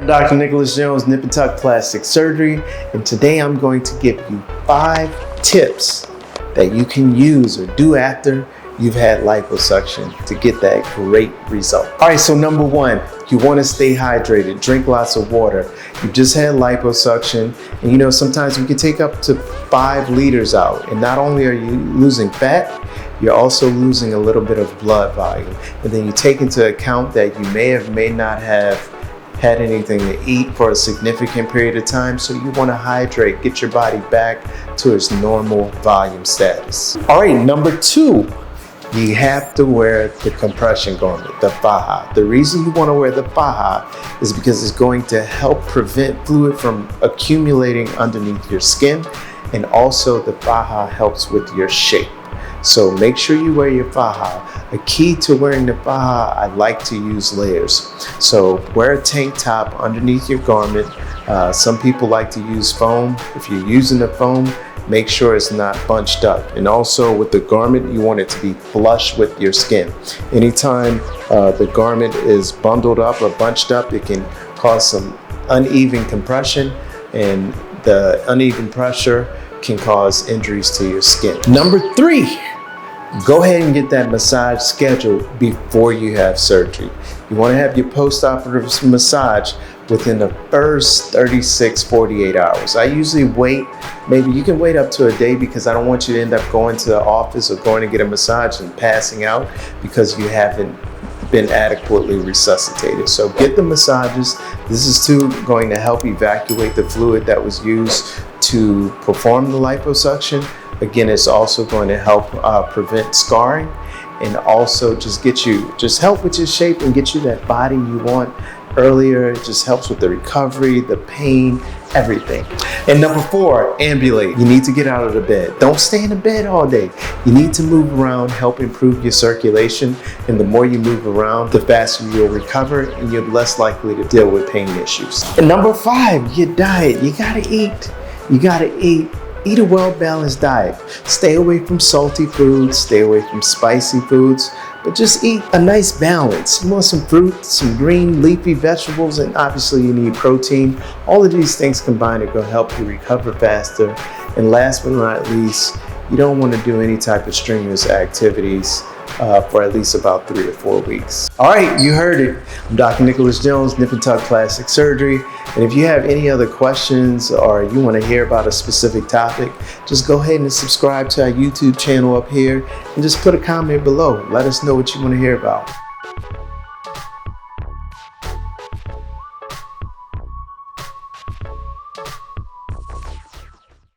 Dr. Nicholas Jones, Nip and Tuck Plastic Surgery, and today I'm going to give you 5 tips that you can use or do after you've had liposuction to get that great result. All right, so number 1, you want to stay hydrated. Drink lots of water. You just had liposuction, and you know sometimes we can take up to 5 liters out, and not only are you losing fat, you're also losing a little bit of blood volume. And then you take into account that you may not have had anything to eat for a significant period of time, so you want to hydrate, get your body back to its normal volume status. All right, number 2, you have to wear the compression garment, the faja. The reason you want to wear the faja is because it's going to help prevent fluid from accumulating underneath your skin, and also the faja helps with your shape. So make sure you wear your faja. A key to wearing the faja, I like to use layers. So wear a tank top underneath your garment. Some people like to use foam. If you're using the foam, make sure it's not bunched up. And also with the garment, you want it to be flush with your skin. Anytime the garment is bundled up or bunched up, it can cause some uneven compression, and the uneven pressure can cause injuries to your skin. Number 3, go ahead and get that massage scheduled before you have surgery. You want to have your post-operative massage within the first 36-48 hours. I usually wait, maybe you can wait up to a day, because I don't want you to end up going to the office or going to get a massage and passing out because you haven't been adequately resuscitated. So get the massages. This is going to help evacuate the fluid that was used to perform the liposuction. Again, it's also going to help prevent scarring, and also just help with your shape and get you that body you want earlier. It just helps with the recovery, the pain, everything. And number 4, ambulate. You need to get out of the bed. Don't stay in the bed all day. You need to move around, help improve your circulation. And the more you move around, the faster you'll recover, and you're less likely to deal with pain issues. And number 5, your diet. You gotta eat. You gotta eat. Eat a well-balanced diet. Stay away from salty foods, stay away from spicy foods, but just eat a nice balance. You want some fruit, some green leafy vegetables, and obviously you need protein. All of these things combined are going to help you recover faster. And last but not least, you don't want to do any type of strenuous activities for at least about 3 or 4 weeks. All right, you heard it. I'm Dr. Nicholas Jones, Nip and Tuck Plastic Surgery. And if you have any other questions or you want to hear about a specific topic, just go ahead and subscribe to our YouTube channel up here and just put a comment below. Let us know what you want to hear about.